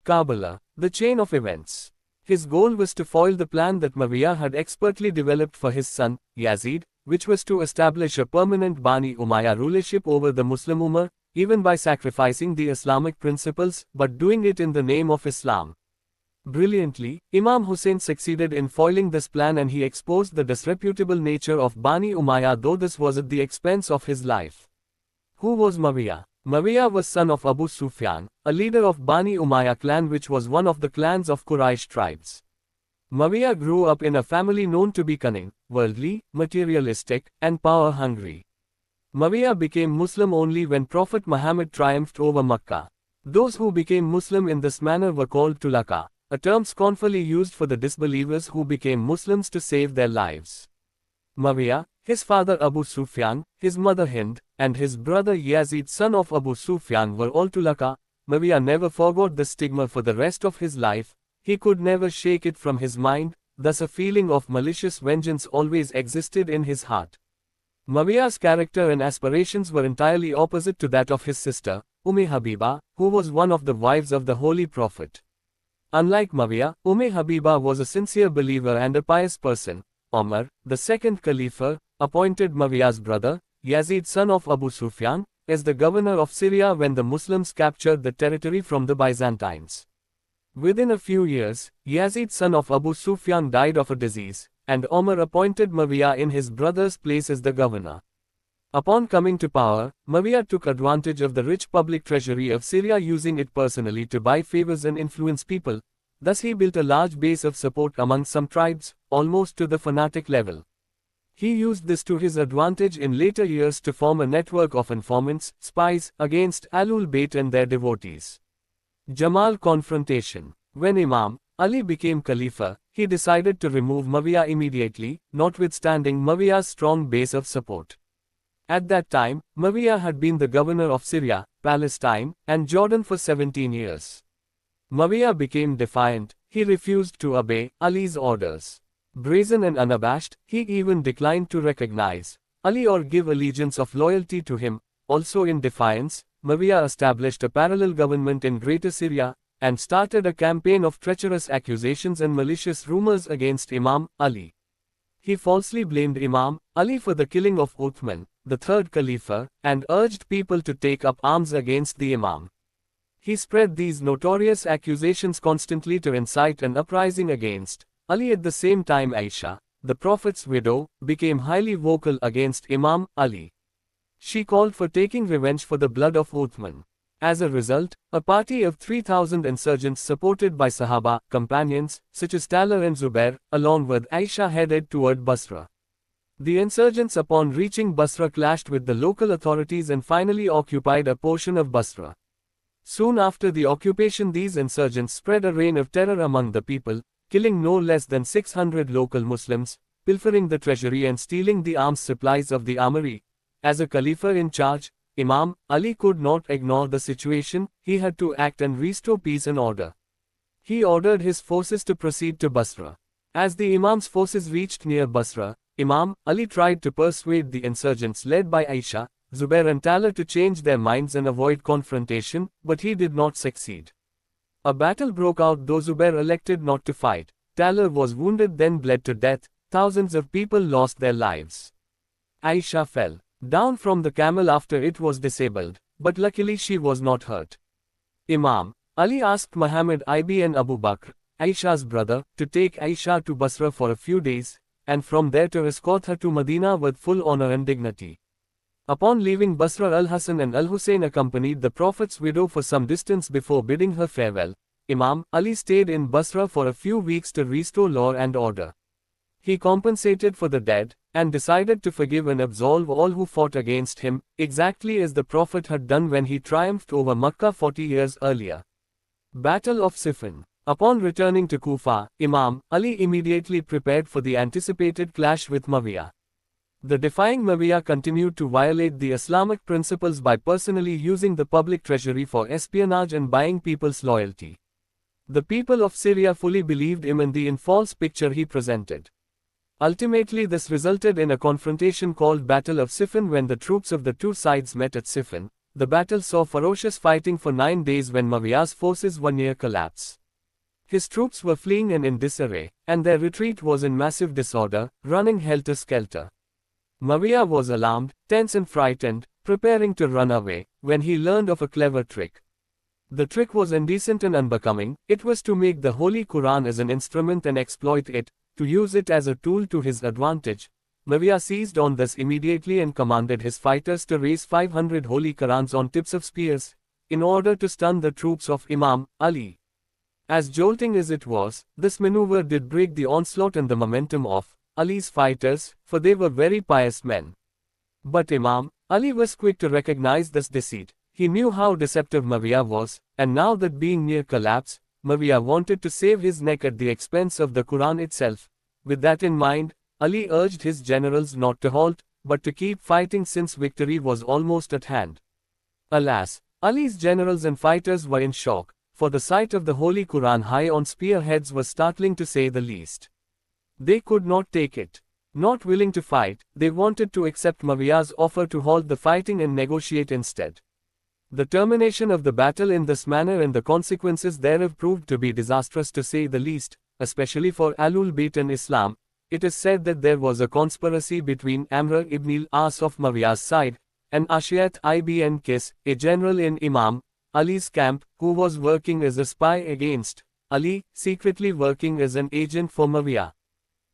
Karbala, the chain of events. His goal was to foil the plan that Muawiyah had expertly developed for his son, Yazid, which was to establish a permanent Bani Umayyah rulership over the Muslim Ummah, even by sacrificing the Islamic principles, but doing it in the name of Islam. Brilliantly, Imam Hussein succeeded in foiling this plan, and he exposed the disreputable nature of Bani Umayyah, though this was at the expense of his life. Who was Muawiyah? Muawiyah was son of Abu Sufyan, a leader of Bani Umayyah clan, which was one of the clans of Quraysh tribes. Muawiyah grew up in a family known to be cunning, worldly, materialistic, and power-hungry. Muawiyah became Muslim only when Prophet Muhammad triumphed over Makkah. Those who became Muslim in this manner were called tulaka, a term scornfully used for the disbelievers who became Muslims to save their lives. Muawiyah, his father Abu Sufyan, his mother Hind, and his brother Yazid, son of Abu Sufyan, were all tulaka. Muawiyah never forgot the stigma for the rest of his life. He could never shake it from his mind, thus a feeling of malicious vengeance always existed in his heart. Muawiyah's character and aspirations were entirely opposite to that of his sister, Habiba, who was one of the wives of the Holy Prophet. Unlike Muawiyah, Habiba was a sincere believer and a pious person. Omar, the second Caliph, appointed Muawiyah's brother, Yazid, son of Abu Sufyan, as the governor of Syria when the Muslims captured the territory from the Byzantines. Within a few years, Yazid, son of Abu Sufyan, died of a disease, and Omar appointed Muawiyah in his brother's place as the governor. Upon coming to power, Muawiyah took advantage of the rich public treasury of Syria, using it personally to buy favors and influence people. Thus he built a large base of support among some tribes, almost to the fanatic level. He used this to his advantage in later years to form a network of informants, spies, against Ahlul Bayt and their devotees. Jamal confrontation. When Imam Ali became Khalifa, he decided to remove Muawiyah immediately, notwithstanding Muawiyah's strong base of support. At that time, Muawiyah had been the governor of Syria, Palestine, and Jordan for 17 years. Muawiyah became defiant. He refused to obey Ali's orders. Brazen and unabashed, he even declined to recognize Ali or give allegiance of loyalty to him. Also in defiance, Muawiyah established a parallel government in Greater Syria, and started a campaign of treacherous accusations and malicious rumors against Imam Ali. He falsely blamed Imam Ali for the killing of Uthman, the third Caliph, and urged people to take up arms against the Imam. He spread these notorious accusations constantly to incite an uprising against Ali. At the same time, Aisha, the Prophet's widow, became highly vocal against Imam Ali. She called for taking revenge for the blood of Uthman. As a result, a party of 3,000 insurgents supported by Sahaba, companions, such as Talha and Zubair, along with Aisha, headed toward Basra. The insurgents, upon reaching Basra, clashed with the local authorities and finally occupied a portion of Basra. Soon after the occupation, these insurgents spread a reign of terror among the people, killing no less than 600 local Muslims, pilfering the treasury and stealing the arms supplies of the armory. As a Khalifa in charge, Imam Ali could not ignore the situation. He had to act and restore peace and order. He ordered his forces to proceed to Basra. As the Imam's forces reached near Basra, Imam Ali tried to persuade the insurgents led by Aisha, Zubair and Talha to change their minds and avoid confrontation, but he did not succeed. A battle broke out, though Zubair elected not to fight. Talha was wounded, then bled to death. Thousands of people lost their lives. Aisha fell down from the camel after it was disabled, but luckily she was not hurt. Imam Ali asked Muhammad ibn Abu Bakr, Aisha's brother, to take Aisha to Basra for a few days, and from there to escort her to Medina with full honor and dignity. Upon leaving Basra, Al-Hasan and Al-Hussein accompanied the Prophet's widow for some distance before bidding her farewell. Imam Ali stayed in Basra for a few weeks to restore law and order. He compensated for the dead, and decided to forgive and absolve all who fought against him, exactly as the Prophet had done when he triumphed over Makkah 40 years earlier. Battle of Siffin. Upon returning to Kufa, Imam Ali immediately prepared for the anticipated clash with Muawiyah. The defying Muawiyah continued to violate the Islamic principles by personally using the public treasury for espionage and buying people's loyalty. The people of Syria fully believed him and the false picture he presented. Ultimately, this resulted in a confrontation called Battle of Siffin. When the troops of the two sides met at Siffin, the battle saw ferocious fighting for 9 days when Muawiyah's forces were near collapse. His troops were fleeing and in disarray, and their retreat was in massive disorder, running helter-skelter. Muawiyah was alarmed, tense and frightened, preparing to run away, when he learned of a clever trick. The trick was indecent and unbecoming. It was to make the Holy Quran as an instrument and exploit it, to use it as a tool to his advantage. Muawiyah seized on this immediately and commanded his fighters to raise 500 Holy Qurans on tips of spears, in order to stun the troops of Imam Ali. As jolting as it was, this maneuver did break the onslaught and the momentum of Ali's fighters, for they were very pious men. But Imam Ali was quick to recognize this deceit. He knew how deceptive Muawiyah was, and now that being near collapse, Muawiyah wanted to save his neck at the expense of the Quran itself. With that in mind, Ali urged his generals not to halt, but to keep fighting since victory was almost at hand. Alas, Ali's generals and fighters were in shock, for the sight of the Holy Quran high on spearheads was startling to say the least. They could not take it. Not willing to fight, they wanted to accept Muawiyah's offer to halt the fighting and negotiate instead. The termination of the battle in this manner and the consequences thereof proved to be disastrous to say the least, especially for Ahlul Bayt and Islam. It is said that there was a conspiracy between Amr ibn al-As of Muawiyah's side, and Ashayat ibn Qais, a general in Imam Ali's camp, who was working as a spy against Ali, secretly working as an agent for Muawiyah.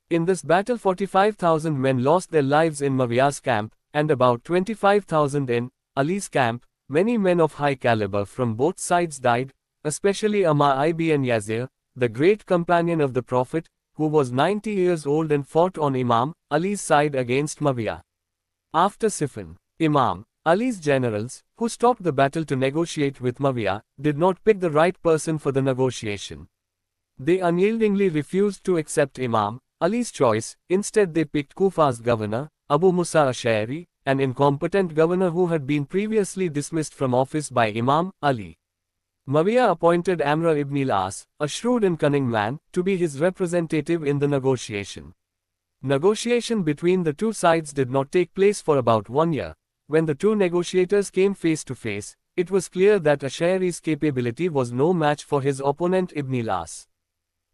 In this battle 45,000 men lost their lives in Muawiyah's camp, and about 25,000 in Ali's camp. Many men of high caliber from both sides died, especially Ammar ibn Yasir, the great companion of the Prophet, who was 90 years old and fought on Imam Ali's side against Muawiyah. After Siffin, Imam Ali's generals, who stopped the battle to negotiate with Muawiyah, did not pick the right person for the negotiation. They unyieldingly refused to accept Imam Ali's choice. Instead they picked Kufa's governor, Abu Musa Ash'ari, an incompetent governor who had been previously dismissed from office by Imam Ali. Muawiyah appointed Amr ibn al-As, a shrewd and cunning man, to be his representative in the negotiation. Negotiation between the two sides did not take place for about 1 year. When the two negotiators came face to face, it was clear that Ash'ari's capability was no match for his opponent Ibn al-As.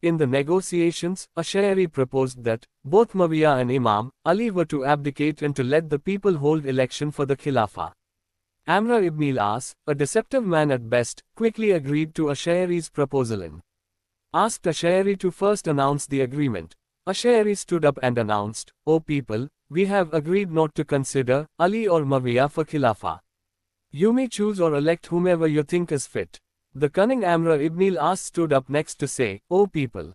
In the negotiations, Ash'ari proposed that both Muawiyah and Imam Ali were to abdicate and to let the people hold election for the Khilafah. Amr ibn al-As, a deceptive man at best, quickly agreed to Ash'ari's proposal and asked Ash'ari to first announce the agreement. Ash'ari stood up and announced, "O people, we have agreed not to consider Ali or Muawiyah for Khilafah. You may choose or elect whomever you think is fit." The cunning Amr ibn al-As stood up next to say, "O people,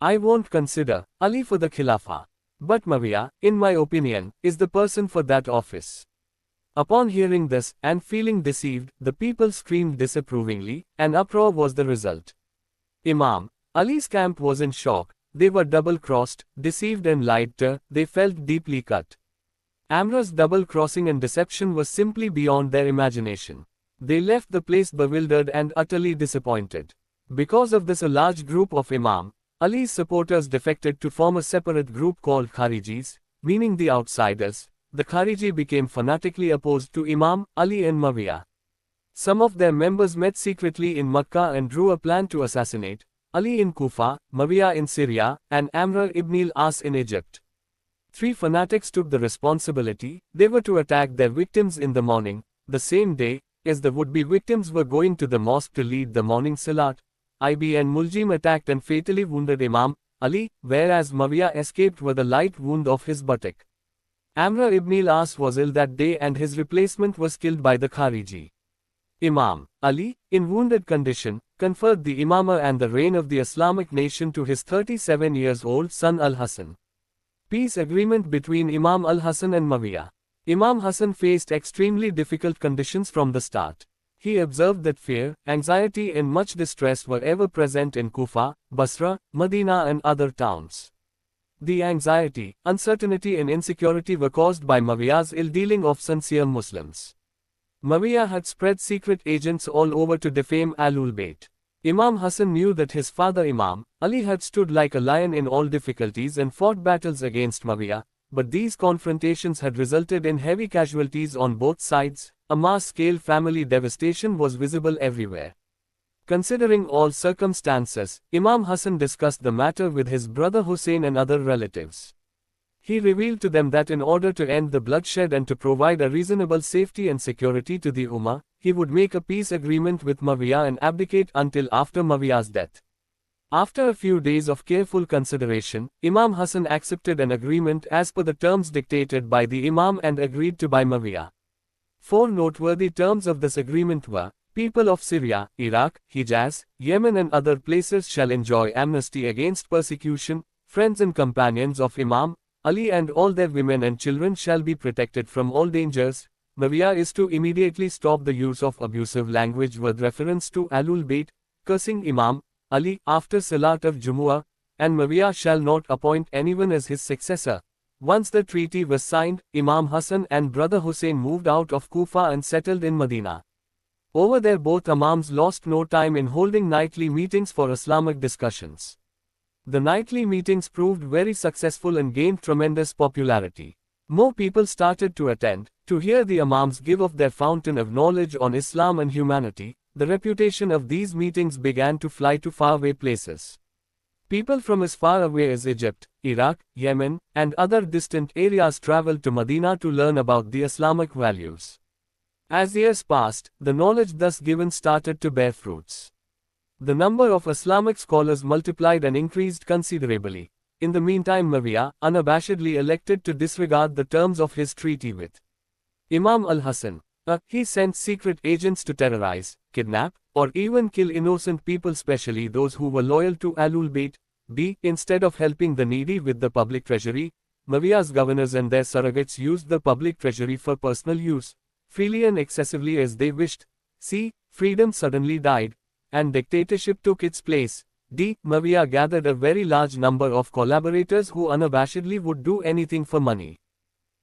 I won't consider Ali for the Khilafah. But Muawiyah, in my opinion, is the person for that office." Upon hearing this, and feeling deceived, the people screamed disapprovingly, and uproar was the result. Imam Ali's camp was in shock. They were double-crossed, deceived and lied to. They felt deeply cut. Amr's double-crossing and deception was simply beyond their imagination. They left the place bewildered and utterly disappointed. Because of this, a large group of Imam Ali's supporters defected to form a separate group called Kharijis, meaning the outsiders. The Khariji became fanatically opposed to Imam Ali and Muawiyah. Some of their members met secretly in Makkah and drew a plan to assassinate Ali in Kufa, Muawiyah in Syria, and Amr ibn al-As in Egypt. 3 fanatics took the responsibility. They were to attack their victims in the morning, the same day, as the would-be victims were going to the mosque to lead the morning salat. Ibn Muljim attacked and fatally wounded Imam Ali, whereas Muawiyah escaped with a light wound of his buttock. Amr ibn al-As was ill that day and his replacement was killed by the Khariji. Imam Ali, in wounded condition, conferred the imamah and the reign of the Islamic nation to his 37-year-old son Al-Hasan. Peace agreement between Imam Al-Hasan and Muawiyah. Imam Hassan faced extremely difficult conditions from the start. He observed that fear, anxiety and much distress were ever present in Kufa, Basra, Medina and other towns. The anxiety, uncertainty and insecurity were caused by Muawiyah's ill-dealing of sincere Muslims. Muawiyah had spread secret agents all over to defame Ahlul Bayt. Imam Hassan knew that his father Imam Ali had stood like a lion in all difficulties and fought battles against Muawiyah, but these confrontations had resulted in heavy casualties on both sides. a mass-scale family devastation was visible everywhere. Considering all circumstances, Imam Hassan discussed the matter with his brother Hussein and other relatives. He revealed to them that in order to end the bloodshed and to provide a reasonable safety and security to the Ummah, he would make a peace agreement with Muawiyah and abdicate until after Muawiyah's death. After a few days of careful consideration, Imam Hassan accepted an agreement as per the terms dictated by the Imam and agreed to by Muawiyah. Four noteworthy terms of this agreement were: people of Syria, Iraq, Hijaz, Yemen and other places shall enjoy amnesty against persecution, friends and companions of Imam Ali and all their women and children shall be protected from all dangers. Muawiyah is to immediately stop the use of abusive language with reference to Ahlul Bayt, cursing Imam Ali after Salat of Jumu'ah, and Muawiyah shall not appoint anyone as his successor. Once the treaty was signed, Imam Hassan and brother Hussein moved out of Kufa and settled in Medina. Over there both Imams lost no time in holding nightly meetings for Islamic discussions. The nightly meetings proved very successful and gained tremendous popularity. More people started to attend, to hear the Imams give of their fountain of knowledge on Islam and humanity. The reputation of these meetings began to fly to faraway places. People from as far away as Egypt, Iraq, Yemen, and other distant areas traveled to Medina to learn about the Islamic values. As years passed, the knowledge thus given started to bear fruits. The number of Islamic scholars multiplied and increased considerably. In the meantime, Muawiyah unabashedly elected to disregard the terms of his treaty with Imam al-Hassan. He sent secret agents to terrorize, kidnap, or even kill innocent people, especially those who were loyal to Ahlul Bayt. Instead of helping the needy with the public treasury, Muawiyah's governors and their surrogates used the public treasury for personal use, freely and excessively as they wished. Freedom suddenly died, and dictatorship took its place. Muawiyah gathered a very large number of collaborators who unabashedly would do anything for money.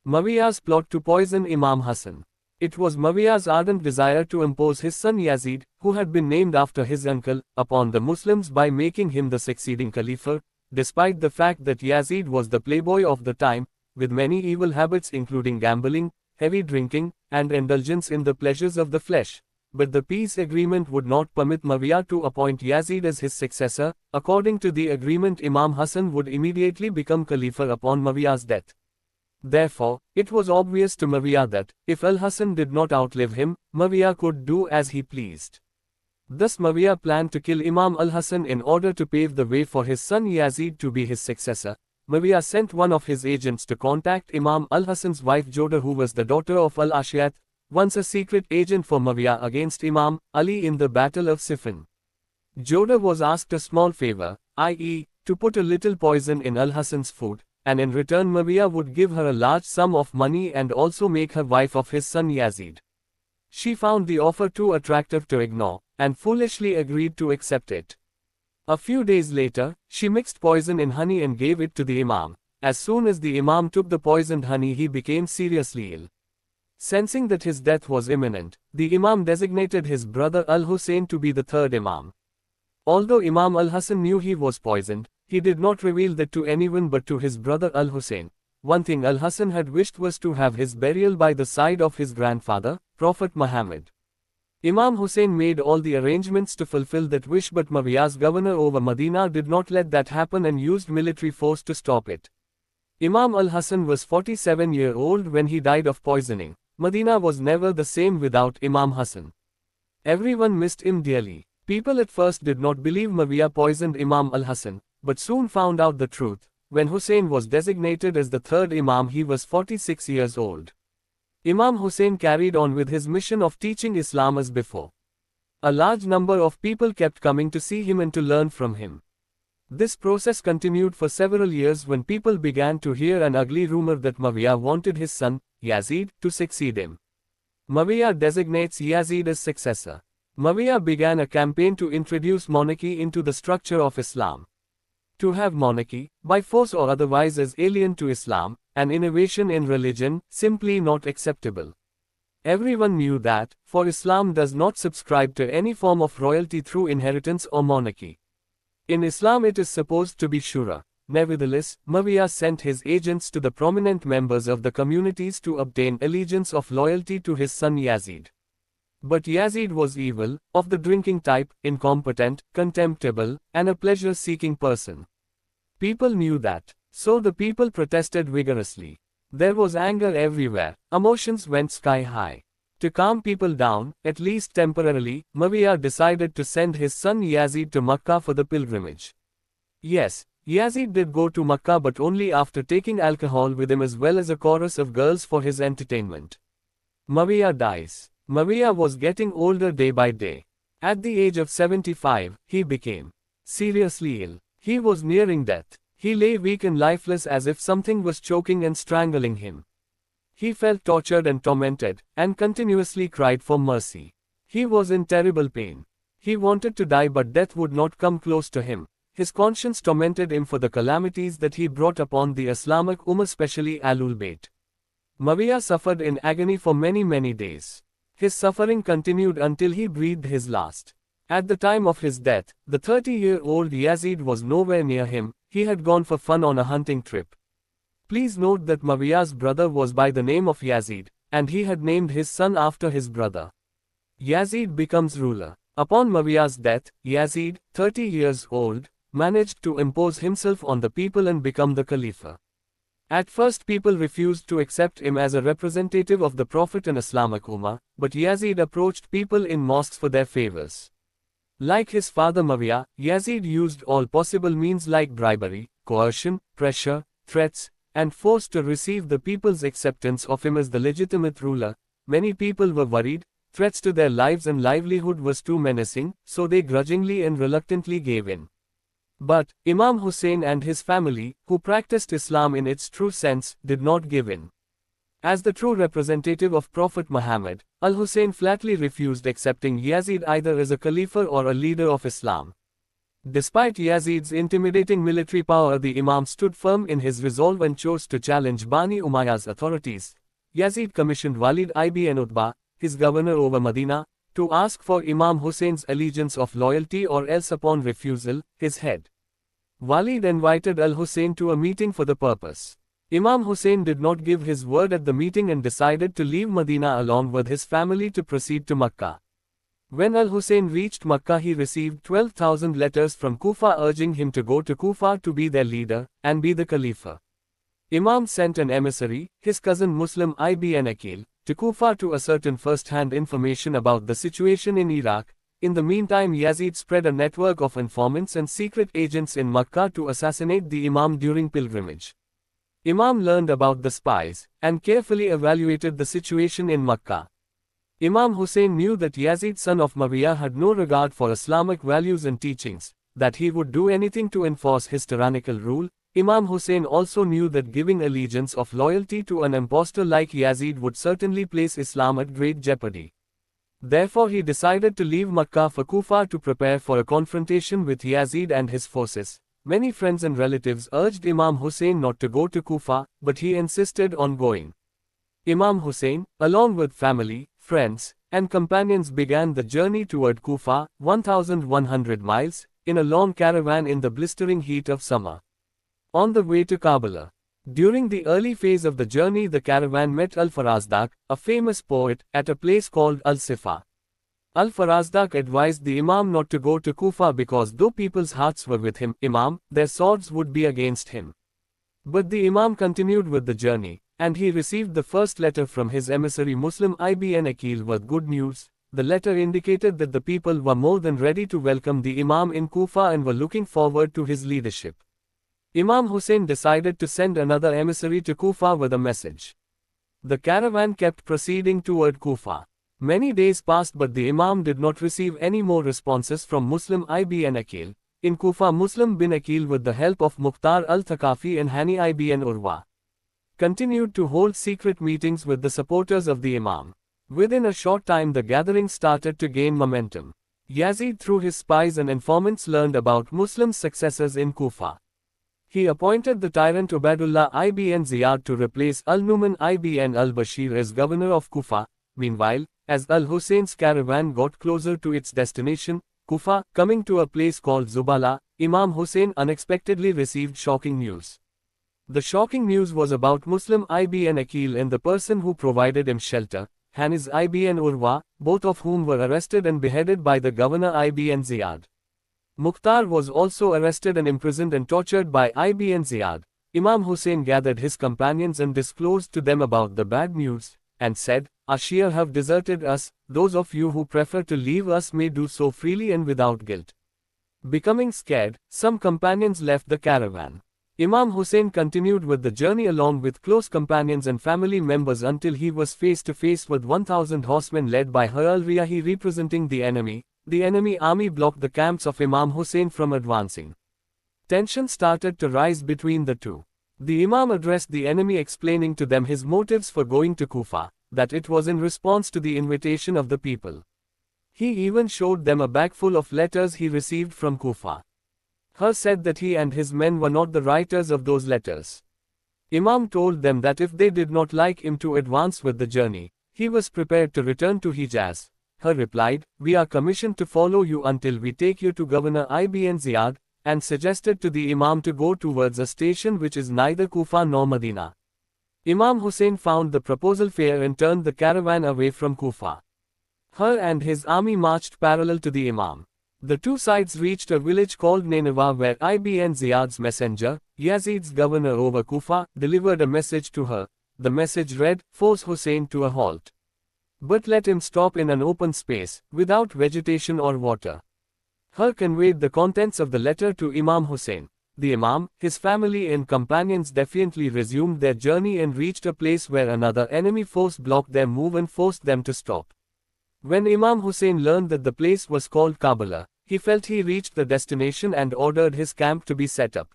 Muawiyah's plot to poison Imam Hassan. It was Muawiyah's ardent desire to impose his son Yazid, who had been named after his uncle, upon the Muslims by making him the succeeding Khalifa, despite the fact that Yazid was the playboy of the time, with many evil habits including gambling, heavy drinking, and indulgence in the pleasures of the flesh. But the peace agreement would not permit Muawiyah to appoint Yazid as his successor. According to the agreement, Imam Hassan would immediately become Khalifa upon Muawiyah's death. Therefore, it was obvious to Muawiyah that, if al-Hassan did not outlive him, Muawiyah could do as he pleased. Thus Muawiyah planned to kill Imam al-Hassan in order to pave the way for his son Yazid to be his successor. Muawiyah sent one of his agents to contact Imam al-Hassan's wife Joda, who was the daughter of al-Ashiyat, once a secret agent for Muawiyah against Imam Ali in the Battle of Siffin. Joda was asked a small favor, i.e., to put a little poison in al-Hassan's food, and in return Muawiyah would give her a large sum of money and also make her wife of his son Yazid. She found the offer too attractive to ignore, and foolishly agreed to accept it. A few days later, she mixed poison in honey and gave it to the Imam. As soon as the Imam took the poisoned honey, he became seriously ill. Sensing that his death was imminent, the Imam designated his brother al-Hussein to be the third Imam. Although Imam al-Hassan knew he was poisoned, he did not reveal that to anyone but to his brother al-Hussein. One thing al-Hassan had wished was to have his burial by the side of his grandfather, Prophet Muhammad. Imam Hussein made all the arrangements to fulfill that wish, but Muawiyah's governor over Medina did not let that happen and used military force to stop it. Imam al-Hassan was 47 years old when he died of poisoning. Medina was never the same without Imam Hassan. Everyone missed him dearly. People at first did not believe Muawiyah poisoned Imam al-Hassan, but soon found out the truth. When Hussein was designated as the third Imam, he was 46 years old. Imam Hussein carried on with his mission of teaching Islam as before. A large number of people kept coming to see him and to learn from him. This process continued for several years when people began to hear an ugly rumor that Muawiyah wanted his son, Yazid, to succeed him. Muawiyah designates Yazid as successor. Muawiyah began a campaign to introduce monarchy into the structure of Islam. To have monarchy, by force or otherwise, is alien to Islam, an innovation in religion, simply not acceptable. Everyone knew that, for Islam does not subscribe to any form of royalty through inheritance or monarchy. In Islam it is supposed to be shura, Nevertheless, Muawiyah sent his agents to the prominent members of the communities to obtain allegiance of loyalty to his son Yazid. But Yazid was evil, of the drinking type, incompetent, contemptible, and a pleasure-seeking person. People knew that. So the people protested vigorously. There was anger everywhere, emotions went sky high. To calm people down, at least temporarily, Muawiyah decided to send his son Yazid to Makkah for the pilgrimage. Yes, Yazid did go to Makkah, but only after taking alcohol with him as well as a chorus of girls for his entertainment. Muawiyah dies. Muawiyah was getting older day by day. At the age of 75, he became seriously ill. He was nearing death. He lay weak and lifeless as if something was choking and strangling him. He felt tortured and tormented, and continuously cried for mercy. He was in terrible pain. He wanted to die, but death would not come close to him. His conscience tormented him for the calamities that he brought upon the Islamic Ummah, especially Ahlul Bayt. Muawiyah suffered in agony for many days. His suffering continued until he breathed his last. At the time of his death, the 30-year-old Yazid was nowhere near him. He had gone for fun on a hunting trip. Please note that Muawiyah's brother was by the name of Yazid, and he had named his son after his brother. Yazid becomes ruler. Upon Muawiyah's death, Yazid, 30 years old, managed to impose himself on the people and become the Khalifa. At first people refused to accept him as a representative of the Prophet and Islamic Ummah, but Yazid approached people in mosques for their favors. Like his father Muawiyah, Yazid used all possible means like bribery, coercion, pressure, threats, and force to receive the people's acceptance of him as the legitimate ruler. Many people were worried, threats to their lives and livelihood was too menacing, so they grudgingly and reluctantly gave in. But Imam Hussein and his family, who practiced Islam in its true sense, did not give in. As the true representative of Prophet Muhammad, Al-Hussein flatly refused accepting Yazid either as a Khalifa or a leader of Islam. Despite Yazid's intimidating military power, the Imam stood firm in his resolve and chose to challenge Bani Umayyah's authorities. Yazid commissioned Walid ibn Utbah, his governor over Medina, to ask for Imam Hussein's allegiance of loyalty, or else upon refusal, his head. Walid invited Al-Hussein to a meeting for the purpose. Imam Hussein did not give his word at the meeting and decided to leave Medina along with his family to proceed to Makkah. When Al-Hussein reached Makkah, he received 12,000 letters from Kufa urging him to go to Kufa to be their leader and be the Khalifa. Imam sent an emissary, his cousin Muslim ibn Aqil, to Kufa to ascertain first-hand information about the situation in Iraq. In the meantime, Yazid spread a network of informants and secret agents in Makkah to assassinate the Imam during pilgrimage. Imam learned about the spies and carefully evaluated the situation in Makkah. Imam Hussein knew that Yazid, son of Muawiyah, had no regard for Islamic values and teachings, that he would do anything to enforce his tyrannical rule. Imam Hussein also knew that giving allegiance of loyalty to an impostor like Yazid would certainly place Islam at great jeopardy. Therefore he decided to leave Makkah for Kufa to prepare for a confrontation with Yazid and his forces. Many friends and relatives urged Imam Hussein not to go to Kufa, but he insisted on going. Imam Hussein, along with family, friends, and companions, began the journey toward Kufa, 1,100 miles, in a long caravan in the blistering heat of summer. On the way to Karbala. During the early phase of the journey, the caravan met Al-Farazdak, a famous poet, at a place called Al-Sifa. Al-Farazdak advised the Imam not to go to Kufa because though people's hearts were with him, Imam, their swords would be against him. But the Imam continued with the journey, and he received the first letter from his emissary Muslim ibn Aqil with good news. The letter indicated that the people were more than ready to welcome the Imam in Kufa and were looking forward to his leadership. Imam Hussein decided to send another emissary to Kufa with a message. The caravan kept proceeding toward Kufa. Many days passed, but the Imam did not receive any more responses from Muslim ibn Aqil. In Kufa, Muslim bin Aqil, with the help of Mukhtar al-Thaqafi and Hani ibn Urwa, continued to hold secret meetings with the supporters of the Imam. Within a short time the gathering started to gain momentum. Yazid, through his spies and informants, learned about Muslim successors in Kufa. He appointed the tyrant Ubaidullah ibn Ziyad to replace Al-Numan ibn al-Bashir as governor of Kufa. Meanwhile, as Al-Hussein's caravan got closer to its destination, Kufa, coming to a place called Zubala, Imam Hussein unexpectedly received shocking news. The shocking news was about Muslim ibn Aqil and the person who provided him shelter, Hanis ibn Urwa, both of whom were arrested and beheaded by the governor ibn Ziyad. Mukhtar was also arrested and imprisoned and tortured by ibn Ziyad. Imam Hussein gathered his companions and disclosed to them about the bad news, and said, "Our Shia have deserted us, those of you who prefer to leave us may do so freely and without guilt." Becoming scared, some companions left the caravan. Imam Hussein continued with the journey along with close companions and family members until he was face to face with 1,000 horsemen led by Har al-Riyahi representing the enemy. The enemy army blocked the camps of Imam Hussein from advancing. Tension started to rise between the two. The Imam addressed the enemy explaining to them his motives for going to Kufa, that it was in response to the invitation of the people. He even showed them a bag full of letters he received from Kufa. Har said that he and his men were not the writers of those letters. Imam told them that if they did not like him to advance with the journey, he was prepared to return to Hijaz. Har replied, "We are commissioned to follow you until we take you to Governor ibn Ziyad," and suggested to the Imam to go towards a station which is neither Kufa nor Medina. Imam Hussein found the proposal fair and turned the caravan away from Kufa. Har and his army marched parallel to the Imam. The two sides reached a village called Nineveh where ibn Ziyad's messenger, Yazid's governor over Kufa, delivered a message to her. The message read, "Force Hussein to a halt. But let him stop in an open space, without vegetation or water." Har conveyed the contents of the letter to Imam Hussein. The Imam, his family and companions defiantly resumed their journey and reached a place where another enemy force blocked their move and forced them to stop. When Imam Hussein learned that the place was called Karbala, he felt he reached the destination and ordered his camp to be set up.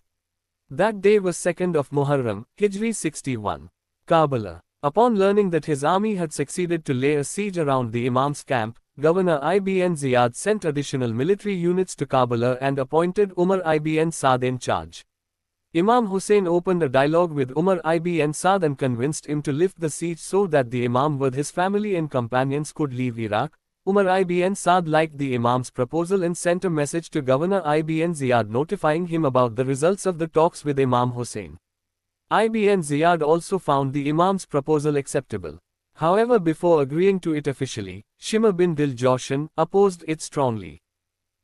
That day was 2nd of Muharram, Hijri 61. Karbala. Upon learning that his army had succeeded to lay a siege around the Imam's camp, Governor ibn Ziyad sent additional military units to Karbala and appointed Umar ibn Saad in charge. Imam Hussein opened a dialogue with Umar ibn Saad and convinced him to lift the siege so that the Imam with his family and companions could leave Iraq. Umar ibn Saad liked the Imam's proposal and sent a message to Governor ibn Ziyad notifying him about the results of the talks with Imam Hussein. Ibn Ziyad also found the Imam's proposal acceptable. However, before agreeing to it officially, Shimr bin Dil-Jawshan opposed it strongly.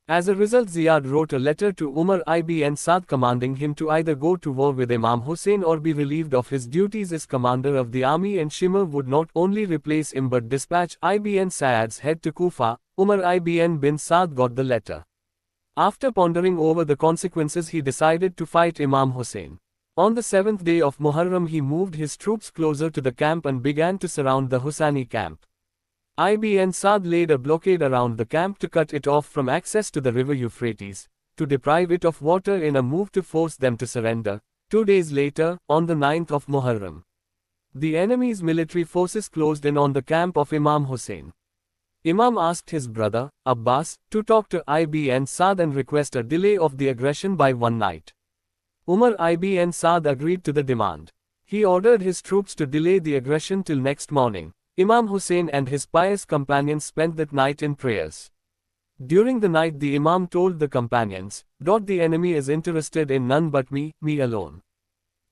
As a result, Ziyad wrote a letter to Umar ibn Saad commanding him to either go to war with Imam Hussein or be relieved of his duties as commander of the army, and Shimr would not only replace him but dispatch Ibn Saad's head to Kufa. Umar ibn Saad got the letter. After pondering over the consequences, he decided to fight Imam Hussein. On the 7th day of Muharram, he moved his troops closer to the camp and began to surround the Husseini camp. Ibn Saad laid a blockade around the camp to cut it off from access to the river Euphrates, to deprive it of water in a move to force them to surrender. 2 days later, on the 9th of Muharram, the enemy's military forces closed in on the camp of Imam Hussein. Imam asked his brother, Abbas, to talk to Ibn Saad and request a delay of the aggression by one night. Umar ibn Saad agreed to the demand. He ordered his troops to delay the aggression till next morning. Imam Hussein and his pious companions spent that night in prayers. During the night, the Imam told the companions, "The enemy is interested in none but me alone.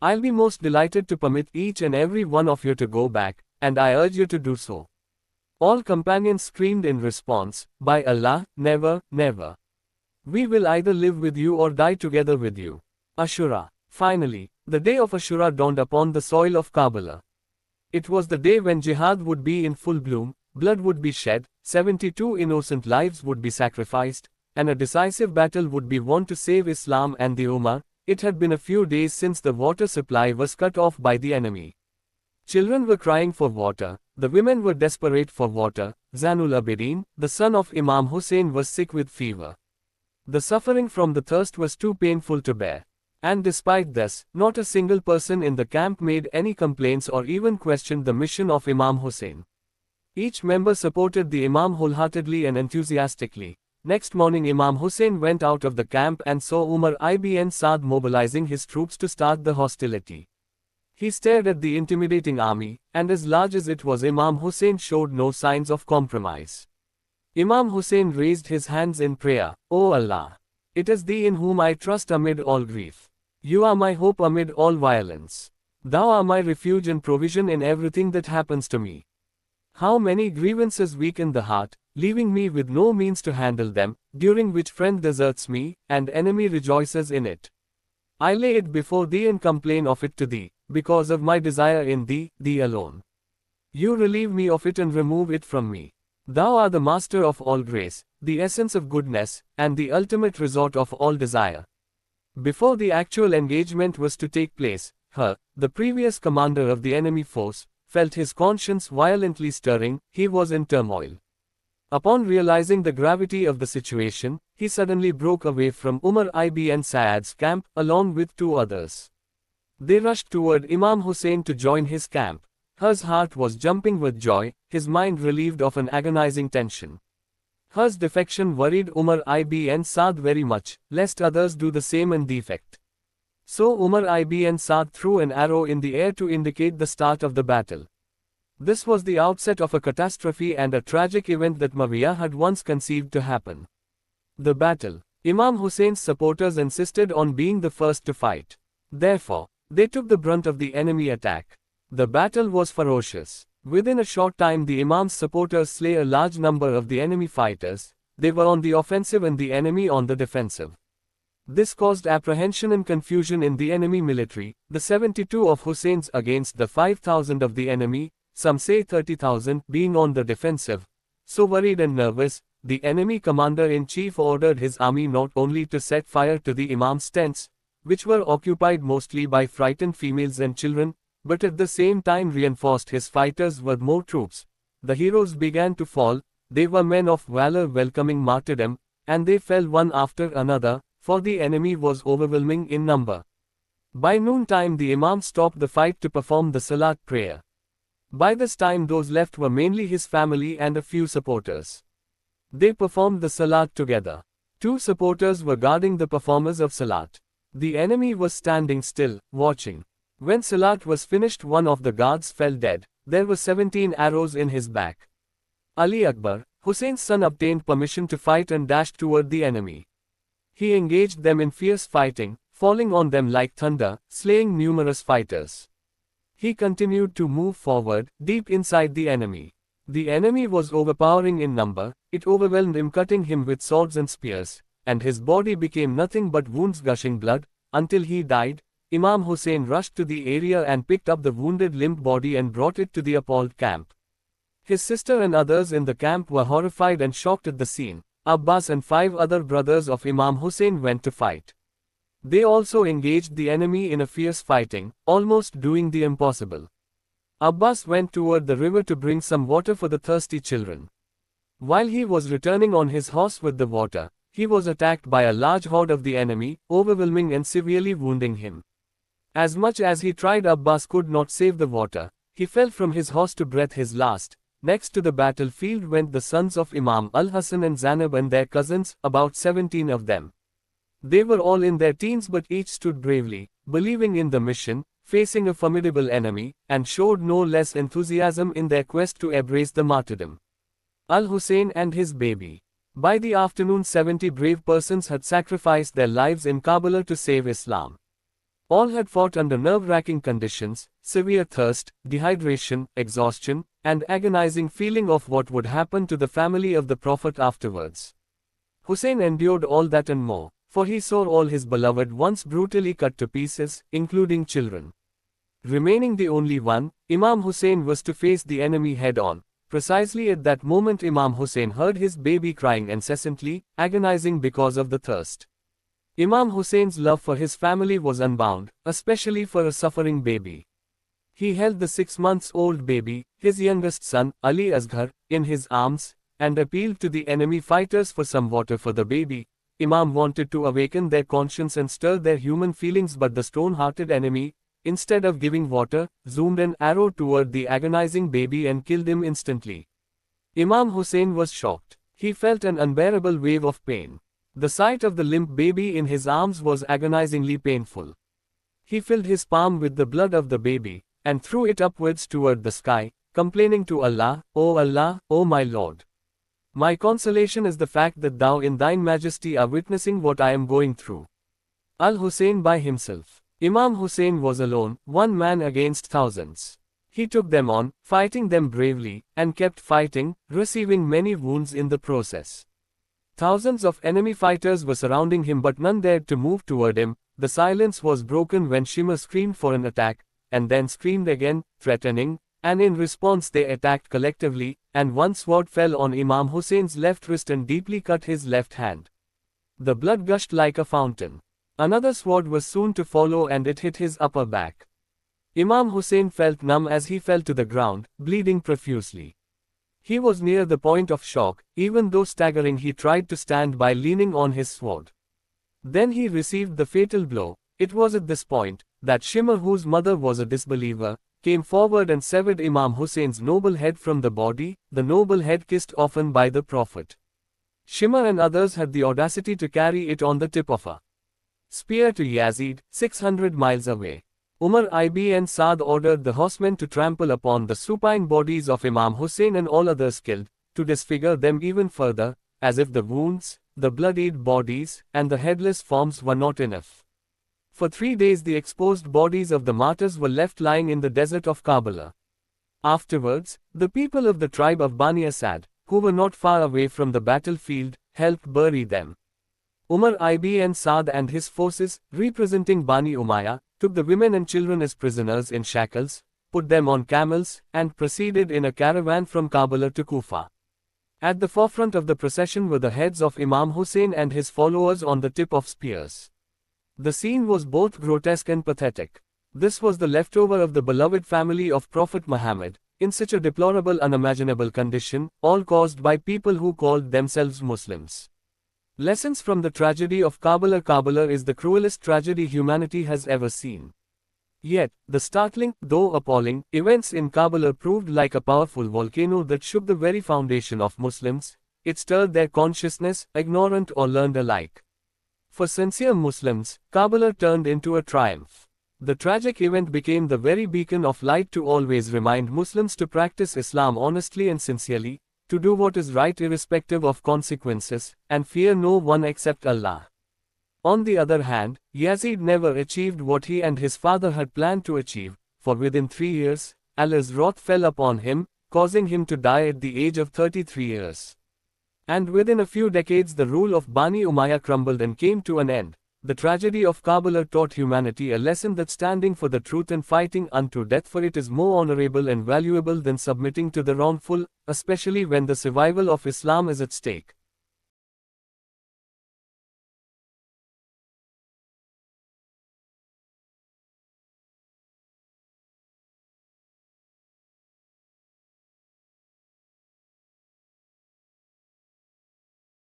I'll be most delighted to permit each and every one of you to go back, and I urge you to do so." All companions screamed in response, "By Allah, never, never. We will either live with you or die together with you." Ashura. Finally, the day of Ashura dawned upon the soil of Karbala. It was the day when jihad would be in full bloom, blood would be shed, 72 innocent lives would be sacrificed, and a decisive battle would be won to save Islam and the Ummah. It had been a few days since the water supply was cut off by the enemy. Children were crying for water, the women were desperate for water. Zainul Abidin, the son of Imam Hussein, was sick with fever. The suffering from the thirst was too painful to bear. And despite this, not a single person in the camp made any complaints or even questioned the mission of Imam Hussein. Each member supported the Imam wholeheartedly and enthusiastically. Next morning, Imam Hussein went out of the camp and saw Umar ibn Saad mobilizing his troops to start the hostility. He stared at the intimidating army, and as large as it was, Imam Hussein showed no signs of compromise. Imam Hussein raised his hands in prayer, "O Allah, It is thee in whom I trust amid all grief. You are my hope amid all violence. Thou art my refuge and provision in everything that happens to me. How many grievances weaken the heart, leaving me with no means to handle them, during which friend deserts me, and enemy rejoices in it. I lay it before thee and complain of it to thee, because of my desire in thee, thee alone. You relieve me of it and remove it from me. Thou art the master of all grace, the essence of goodness, and the ultimate resort of all desire. Before the actual engagement was to take place, the previous commander of the enemy force, felt his conscience violently stirring. He was in turmoil. Upon realizing the gravity of the situation, he suddenly broke away from Umar ibn Sa'ad's camp, along with 2 others. They rushed toward Imam Hussein to join his camp. His heart was jumping with joy, his mind relieved of an agonizing tension. His defection worried Umar ibn Sa'd very much, lest others do the same and defect. So Umar ibn Sa'd threw an arrow in the air to indicate the start of the battle. This was the outset of a catastrophe and a tragic event that Muawiyah had once conceived to happen. The battle. Imam Hussein's supporters insisted on being the first to fight. Therefore, they took the brunt of the enemy attack. The battle was ferocious. Within a short time the Imam's supporters slay a large number of the enemy fighters. They were on the offensive and the enemy on the defensive. This caused apprehension and confusion in the enemy military, the 72 of Hussein's against the 5,000 of the enemy, some say 30,000, being on the defensive. So worried and nervous, the enemy commander-in-chief ordered his army not only to set fire to the Imam's tents, which were occupied mostly by frightened females and children, but at the same time reinforced his fighters with more troops. The heroes began to fall. They were men of valor welcoming martyrdom, and they fell one after another, for the enemy was overwhelming in number. By noontime the Imam stopped the fight to perform the Salat prayer. By this time those left were mainly his family and a few supporters. They performed the Salat together. 2 supporters were guarding the performers of Salat. The enemy was standing still, watching. When Salat was finished, one of the guards fell dead. There were 17 arrows in his back. Ali Akbar, Hussein's son, obtained permission to fight and dashed toward the enemy. He engaged them in fierce fighting, falling on them like thunder, slaying numerous fighters. He continued to move forward, deep inside the enemy. The enemy was overpowering in number. It overwhelmed him, cutting him with swords and spears, and his body became nothing but wounds gushing blood, until he died. Imam Hussein rushed to the area and picked up the wounded limp body and brought it to the appalled camp. His sister and others in the camp were horrified and shocked at the scene. Abbas and 5 other brothers of Imam Hussein went to fight. They also engaged the enemy in a fierce fighting, almost doing the impossible. Abbas went toward the river to bring some water for the thirsty children. While he was returning on his horse with the water, he was attacked by a large horde of the enemy, overwhelming and severely wounding him. As much as he tried, Abbas could not save the water. He fell from his horse to breathe his last. Next to the battlefield went the sons of Imam al-Hassan and Zainab and their cousins, about 17 of them. They were all in their teens, but each stood bravely, believing in the mission, facing a formidable enemy, and showed no less enthusiasm in their quest to embrace the martyrdom. Al-Hussein and his baby. By the afternoon 70 brave persons had sacrificed their lives in Karbala to save Islam. All had fought under nerve-wracking conditions, severe thirst, dehydration, exhaustion, and agonizing feeling of what would happen to the family of the Prophet afterwards. Hussein endured all that and more, for he saw all his beloved ones brutally cut to pieces, including children. Remaining the only one, Imam Hussein was to face the enemy head-on. Precisely at that moment Imam Hussein heard his baby crying incessantly, agonizing because of the thirst. Imam Hussein's love for his family was unbound, especially for a suffering baby. He held the 6-month-old baby, his youngest son, Ali Asghar, in his arms, and appealed to the enemy fighters for some water for the baby. Imam wanted to awaken their conscience and stir their human feelings, but the stone-hearted enemy, instead of giving water, zoomed an arrow toward the agonizing baby and killed him instantly. Imam Hussein was shocked. He felt an unbearable wave of pain. The sight of the limp baby in his arms was agonizingly painful. He filled his palm with the blood of the baby, and threw it upwards toward the sky, complaining to Allah, O my Lord! My consolation is the fact that thou in thine majesty are witnessing what I am going through. Al-Hussein by himself. Imam Hussein was alone, one man against thousands. He took them on, fighting them bravely, and kept fighting, receiving many wounds in the process. Thousands of enemy fighters were surrounding him but none dared to move toward him. The silence was broken when Shimr screamed for an attack, and then screamed again, threatening, and in response they attacked collectively, and one sword fell on Imam Hussein's left wrist and deeply cut his left hand. The blood gushed like a fountain. Another sword was soon to follow and it hit his upper back. Imam Hussein felt numb as he fell to the ground, bleeding profusely. He was near the point of shock, even though staggering he tried to stand by leaning on his sword. Then he received the fatal blow. It was at this point that Shimr, whose mother was a disbeliever, came forward and severed Imam Hussein's noble head from the body, the noble head kissed often by the Prophet. Shimr and others had the audacity to carry it on the tip of a spear to Yazid, 600 miles away. Umar ibn Saad ordered the horsemen to trample upon the supine bodies of Imam Hussein and all others killed, to disfigure them even further, as if the wounds, the bloodied bodies, and the headless forms were not enough. For 3 days the exposed bodies of the martyrs were left lying in the desert of Karbala. Afterwards, the people of the tribe of Bani Asad, who were not far away from the battlefield, helped bury them. Umar ibn Saad and his forces, representing Bani Umayya, took the women and children as prisoners in shackles, put them on camels, and proceeded in a caravan from Karbala to Kufa. At the forefront of the procession were the heads of Imam Hussein and his followers on the tip of spears. The scene was both grotesque and pathetic. This was the leftover of the beloved family of Prophet Muhammad, in such a deplorable unimaginable condition, all caused by people who called themselves Muslims. Lessons from the tragedy of Karbala. Karbala is the cruelest tragedy humanity has ever seen. Yet, the startling, though appalling, events in Karbala proved like a powerful volcano that shook the very foundation of Muslims. It stirred their consciousness, ignorant or learned alike. For sincere Muslims, Karbala turned into a triumph. The tragic event became the very beacon of light to always remind Muslims to practice Islam honestly and sincerely, to do what is right irrespective of consequences, and fear no one except Allah. On the other hand, Yazid never achieved what he and his father had planned to achieve, for within 3 years, Allah's wrath fell upon him, causing him to die at the age of 33 years. And within a few decades the rule of Bani Umayya crumbled and came to an end. The tragedy of Karbala taught humanity a lesson that standing for the truth and fighting unto death for it is more honorable and valuable than submitting to the wrongful, especially when the survival of Islam is at stake.